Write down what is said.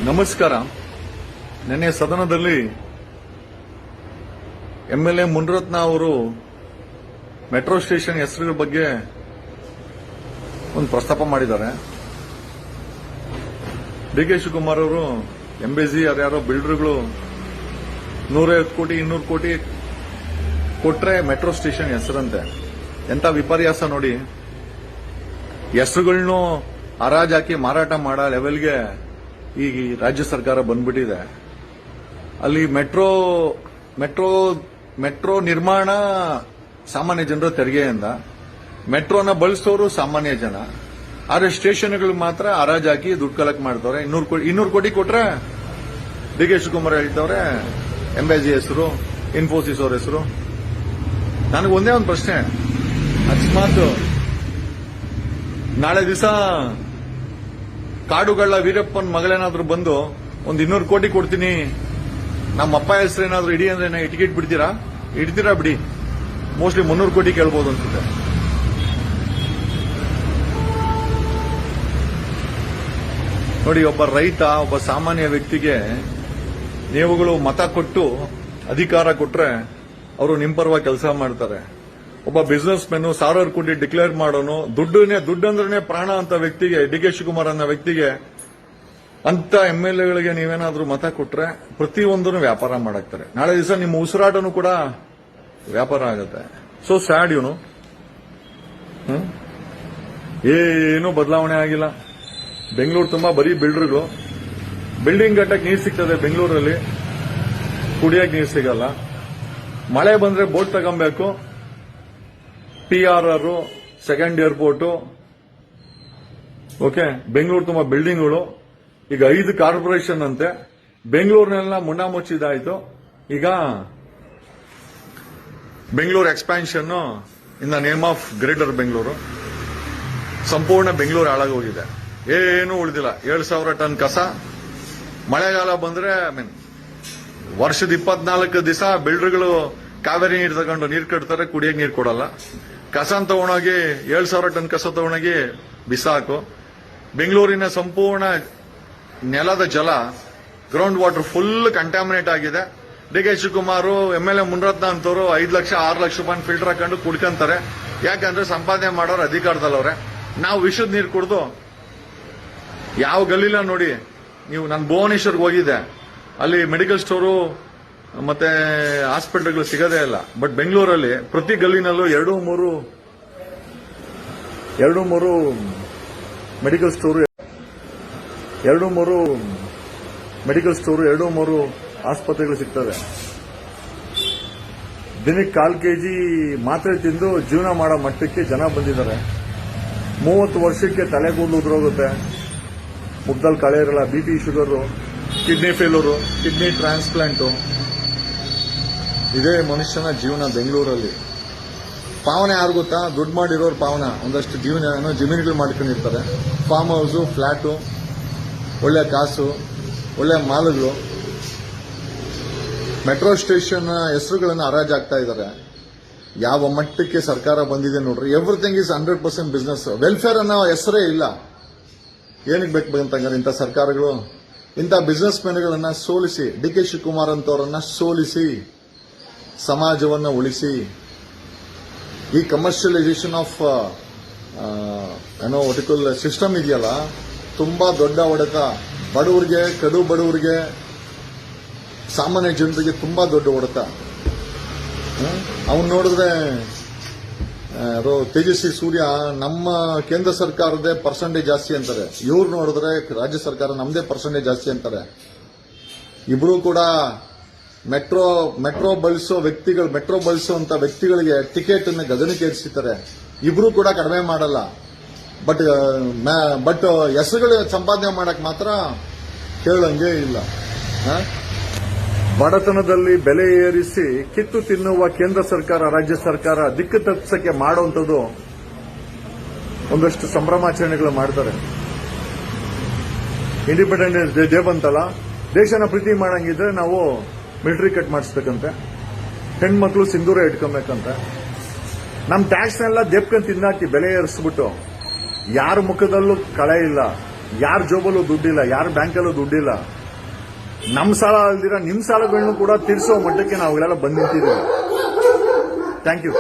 ನಮಸ್ಕಾರ. ನಿನ್ನೆ ಸದನದಲ್ಲಿ ಎಂಎಲ್ಎ ಮುನಿರತ್ನ ಅವರು ಮೆಟ್ರೋ ಸ್ಟೇಷನ್ ಹೆಸರುಗಳ ಬಗ್ಗೆ ಒಂದು ಪ್ರಸ್ತಾಪ ಮಾಡಿದ್ದಾರೆ. ಡಿ.ಕೆ. ಶಿವಕುಮಾರ್ ಅವರು ಎಂಬೇಸಿ ಯಾರ್ಯಾರೋ ಬಿಲ್ಡರ್ಗಳು 150 ಕೋಟಿ 200 ಕೋಟಿ ಕೊಟ್ರೆ ಮೆಟ್ರೋ ಸ್ಟೇಷನ್ ಹೆಸರಂತೆ. ಎಂತ ವಿಪರ್ಯಾಸ ನೋಡಿ. ಹೆಸರುಗಳನ್ನು ಹರಾಜಾಕಿ ಮಾರಾಟ ಮಾಡೋ ಲೆವೆಲ್ಗೆ ಈ ರಾಜ್ಯ ಸರ್ಕಾರ ಬಂದ್ಬಿಟ್ಟಿದೆ. ಅಲ್ಲಿ ಮೆಟ್ರೋ ನಿರ್ಮಾಣ ಸಾಮಾನ್ಯ ಜನರ ತೆರಿಗೆಯಿಂದ, ಮೆಟ್ರೋನ ಬಳಸೋರು ಸಾಮಾನ್ಯ ಜನ. ಆದ್ರೆ ಸ್ಟೇಷನ್ಗಳು ಮಾತ್ರ ಹರಾಜಾಕಿ ದುಡ್ಡು ಕಲೆಕ್ಟ್ ಮಾಡ್ತವ್ರೆ. 200 ಕೋಟಿ ಕೊಟ್ರೆ ಡಿ.ಕೆ. ಶಿವಕುಮಾರ್ ಹೇಳ್ತವ್ರೆ ಎಂಬೇಸಿ ಹೆಸರು, ಇನ್ಫೋಸಿಸ್ ಅವ್ರ ಹೆಸರು. ನನಗೆ ಒಂದೇ ಒಂದು ಪ್ರಶ್ನೆ, ಅಕಸ್ಮಾತ್ ನಾಳೆ ದಿವಸ ಕಾಡುಗಳ ವೀರಪ್ಪನ್ ಮಗಳೇನಾದ್ರೂ ಬಂದು ಒಂದು 200 ಕೋಟಿ ಕೊಡ್ತೀನಿ, ನಮ್ಮ ಅಪ್ಪ ಹೆಸರು ಏನಾದ್ರೂ ಇಡಿ ಅಂದ್ರೆ ಟಿಕೆಟ್ ಇಡ್ತೀರಾ ಬಿಡಿ, ಮೋಸ್ಟ್ಲಿ 300 ಕೋಟಿ ಕೇಳ್ಬೋದು ಅನ್ಸುತ್ತೆ. ನೋಡಿ, ಒಬ್ಬ ರೈತ, ಒಬ್ಬ ಸಾಮಾನ್ಯ ವ್ಯಕ್ತಿಗೆ ನೀವುಗಳು ಮತ ಕೊಟ್ಟು ಅಧಿಕಾರ ಕೊಟ್ರೆ ಅವರು ನಿಮ್ಮ ಪರವಾಗಿ ಕೆಲಸ ಮಾಡ್ತಾರೆ. ಒಬ್ಬ ಬಿಸಿನೆಸ್ ಮೆನ್ 1000 ಕೋಟಿ ಡಿಕ್ಲೇರ್ ಮಾಡೋನು, ದುಡ್ಡಂದ್ರೆ ಪ್ರಾಣ ಅಂತ ವ್ಯಕ್ತಿಗೆ, ಡಿ.ಕೆ. ಶಿವಕುಮಾರ್ ಅನ್ನೋ ವ್ಯಕ್ತಿಗೆ, ಅಂತ ಎಂಎಲ್ಎಗಳಿಗೆ ನೀವೇನಾದ್ರೂ ಮತ ಕೊಟ್ರೆ ಪ್ರತಿಯೊಂದನ್ನು ವ್ಯಾಪಾರ ಮಾಡಾಕ್ತಾರೆ. ನಾಳೆ ದಿವಸ ನಿಮ್ಮ ಉಸಿರಾಟನೂ ಕೂಡ ವ್ಯಾಪಾರ ಆಗುತ್ತೆ. ಸೊ ಸ್ಯಾಡ್ ಇವನು. ಏನೂ ಬದಲಾವಣೆ ಆಗಿಲ್ಲ. ಬೆಂಗಳೂರು ತುಂಬಾ ಬರೀ ಬಿಲ್ಡರ್ಗಳು. ಬಿಲ್ಡಿಂಗ್ ಕಟ್ಟಕ್ಕೆ ನೀರು ಸಿಗ್ತದೆ ಬೆಂಗಳೂರಲ್ಲಿ, ಕುಡಿಯಕ್ಕೆ ನೀರು ಸಿಗಲ್ಲ. ಮಳೆ ಬಂದ್ರೆ ಬೋಟ್ ತಗೊಬೇಕು. PRR, second airport, okay. Bengaluru ತುಂಬಾ ಬಿಲ್ಡಿಂಗ್ಗಳು. ಈಗ 5 ಕಾರ್ಪೊರೇಷನ್ ಅಂತೆ. ಬೆಂಗಳೂರಿನೆಲ್ಲ ಮುನ್ನ ಮುಚ್ಚಿದಾಯ್ತು. ಈಗ Bengaluru expansion in the name of greater Bengaluru. ಸಂಪೂರ್ಣ ಬೆಂಗಳೂರು ಹಾಳಾಗೋಗಿದೆ. ಏನೂ ಉಳಿದಿಲ್ಲ. 7,000 ಟನ್ ಕಸ. ಮಳೆಗಾಲ ಬಂದ್ರೆ ವರ್ಷದ 24 ದಿವಸ ಬಿಲ್ಡರ್ಗಳು ಕಾವೇರಿ ನೀರು ತಗೊಂಡು ನೀರು ಕಟ್ತಾರೆ, ಕುಡಿಯಕ್ಕೆ ನೀರು ಕೊಡಲ್ಲ. ಕಸನ್ ತಗೊಂಡೋಗಿ 7,000 ಟನ್ ಕಸ ತಗೊಂಡೋಗಿ ಬಿಸಾಕು. ಬೆಂಗಳೂರಿನ ಸಂಪೂರ್ಣ ನೆಲದ ಜಲ, ಗ್ರೌಂಡ್ ವಾಟರ್ ಫುಲ್ ಕಂಟಾಮಿನೇಟ್ ಆಗಿದೆ. ಡಿ.ಕೆ. ಶಿವಕುಮಾರ್, ಎಂಎಲ್ಎ ಮುನಿರತ್ನ ಅಂತವರು 5 ಲಕ್ಷ 6 ಲಕ್ಷ ರೂಪಾಯಿ ಫಿಲ್ಟರ್ ಹಾಕೊಂಡು ಕುಡ್ಕೊಂತಾರೆ. ಯಾಕಂದ್ರೆ ಸಂಪಾದನೆ ಮಾಡೋರು ಅಧಿಕಾರದಲ್ಲವ್ರೆ. ನಾವು ವಿಷದ ನೀರು ಕುಡಿದು ಯಾವ ಗಲ್ಲಿಲ್ಲ ನೋಡಿ. ನೀವು ನಾನು ಭುವನೇಶ್ವರ್ಗೆ ಹೋಗಿದ್ದೆ, ಅಲ್ಲಿ ಮೆಡಿಕಲ್ ಸ್ಟೋರು ಮತ್ತೆ ಹಾಸ್ಪಿಟಲ್ಗಳು ಸಿಗೋದೇ ಇಲ್ಲ. ಬಟ್ ಬೆಂಗಳೂರಲ್ಲಿ ಪ್ರತಿ ಗಲ್ಲಿನಲ್ಲೂ 2-3 ಮೆಡಿಕಲ್ ಸ್ಟೋರು, 2-3 ಆಸ್ಪತ್ರೆಗಳು ಸಿಗ್ತವೆ. ದಿನಕ್ಕೆ 1/4 kg ಮಾತ್ರೆ ತಿಂದು ಜೀವನ ಮಾಡೋ ಮಟ್ಟಕ್ಕೆ ಜನ ಬಂದಿದ್ದಾರೆ. 30 ವರ್ಷಕ್ಕೆ ತಲೆಗೂದಲು ಉದುರೋಗುತ್ತೆ, ಮುಖದಲ್ಲಿ ಕಳೆ ಇರಲ್ಲ, BP, sugar, kidney failure, kidney transplant. ಇದೇ ಮನುಷ್ಯನ ಜೀವನ ಬೆಂಗಳೂರಲ್ಲಿ. ಪಾವನೆ ಯಾರು ಗೊತ್ತಾ? ದುಡ್ಡು ಮಾಡಿರೋರು ಪಾವನ. ಒಂದಷ್ಟು ಜಮೀನುಗಳು ಮಾಡ್ಕೊಂಡಿರ್ತಾರೆ. ಫಾರ್ಮ್ ಹೌಸು, ಫ್ಲಾಟು, ಒಳ್ಳೆ ಕಾಸು, ಒಳ್ಳೆ ಮಾಲ್ಗಳು. ಮೆಟ್ರೋ ಸ್ಟೇಷನ್ ಹೆಸರುಗಳನ್ನು ಹರಾಜಾಗ್ತಾ ಇದ್ದಾರೆ. ಯಾವ ಮಟ್ಟಕ್ಕೆ ಸರ್ಕಾರ ಬಂದಿದೆ ನೋಡ್ರಿ. Everything is 100% business. ವೆಲ್ಫೇರ್ ಅನ್ನೋ ಹೆಸರೇ ಇಲ್ಲ. ಏನಕ್ಕೆ ಬೇಕಂತಂಗಾರೆ ಇಂಥ ಸರ್ಕಾರಗಳು? ಇಂಥ ಬಿಸ್ನೆಸ್ ಮೆನ್ಗಳನ್ನ ಸೋಲಿಸಿ, ಡಿ.ಕೆ. ಶಿವಕುಮಾರ್ ಅಂತವರನ್ನ ಸೋಲಿಸಿ ಸಮಾಜವನ್ನು ಉಳಿಸಿ, ಈ ಕಮರ್ಷಿಯಲೈಸೇಷನ್ ಆಫ್ ವರ್ಟಿಕಲ್ ಸಿಸ್ಟಮ್ ಇದೆಯಲ್ಲ, ತುಂಬಾ ದೊಡ್ಡ ಹೊಡೆತ. ಬಡವರಿಗೆ, ಕಡು ಬಡವರಿಗೆ, ಸಾಮಾನ್ಯ ಜನರಿಗೆ ತುಂಬಾ ದೊಡ್ಡ ಹೊಡೆತ. ಅವನು ನೋಡಿದ್ರೆ ತೇಜಸ್ವಿ ಸೂರ್ಯ ನಮ್ಮ ಕೇಂದ್ರ ಸರ್ಕಾರದೇ ಪರ್ಸೆಂಟೇಜ್ ಜಾಸ್ತಿ ಅಂತಾರೆ. ಇವ್ರು ನೋಡಿದ್ರೆ ರಾಜ್ಯ ಸರ್ಕಾರ ನಮ್ಮದೇ ಪರ್ಸೆಂಟೇಜ್ ಜಾಸ್ತಿ ಅಂತಾರೆ. ಇಬ್ರು ಕೂಡ ಮೆಟ್ರೋ ಬಳಸೋ ವ್ಯಕ್ತಿಗಳಿಗೆ ಟಿಕೆಟ್ ಅನ್ನು ಗಗನಕ್ಕೆ ಏರಿಸಿದ್ದಾರೆ. ಇಬ್ರು ಕೂಡ ಕಡಿಮೆ ಮಾಡಲ್ಲ. ಬಟ್ ಹೆಸರುಗಳು ಸಂಪಾದನೆ ಮಾಡಕ್ ಮಾತ್ರ ಕೇಳಂಗೆ ಇಲ್ಲ. ಬಡತನದಲ್ಲಿ ಬೆಲೆ ಏರಿಸಿ ಕಿತ್ತು ತಿನ್ನುವ ಕೇಂದ್ರ ಸರ್ಕಾರ, ರಾಜ್ಯ ಸರ್ಕಾರ ದಿಕ್ಕು ತಪ್ಪಿಸಕ್ಕೆ ಮಾಡುವಂಥದ್ದು ಒಂದಷ್ಟು ಸಂಭ್ರಮಾಚರಣೆಗಳು ಮಾಡ್ತಾರೆ. ಇಂಡಿಪೆಂಡೆನ್ಸ್ ಡೇ ಬಂತಲ್ಲ, ದೇಶನ ಪ್ರೀತಿ ಮಾಡಂಗಿದ್ರೆ ನಾವು ಮಿಲಿಟರಿ ಕಟ್ ಮಾಡಿಸ್ಬೇಕಂತೆ, ಹೆಣ್ಮಕ್ಳು ಸಿಂಧೂರ ಇಟ್ಕೊಬೇಕಂತೆ. ನಮ್ಮ ಟ್ಯಾಕ್ಸ್ನೆಲ್ಲ ದೆಪ್ಕೊಂಡು ತಿನ್ನಾಕಿ ಬೆಲೆ ಏರಿಸ್ಬಿಟ್ಟು ಯಾರ ಮುಖದಲ್ಲೂ ಕಳೆ ಇಲ್ಲ. ಯಾರ ಜೋಬಲ್ಲೂ ದುಡ್ಡಿಲ್ಲ, ಯಾರ ಬ್ಯಾಂಕಲ್ಲೂ ದುಡ್ಡಿಲ್ಲ. ನಮ್ ಸಾಲ ಅಲ್ದಿರ ನಿಮ್ ಸಾಲಗಳನ್ನು ಕೂಡ ತೀರಿಸೋ ಮಟ್ಟಕ್ಕೆ ನಾವುಗಳೆಲ್ಲ ಬಂದ್ ನಿಂತಿದ್ದೀವಿ. Thank you.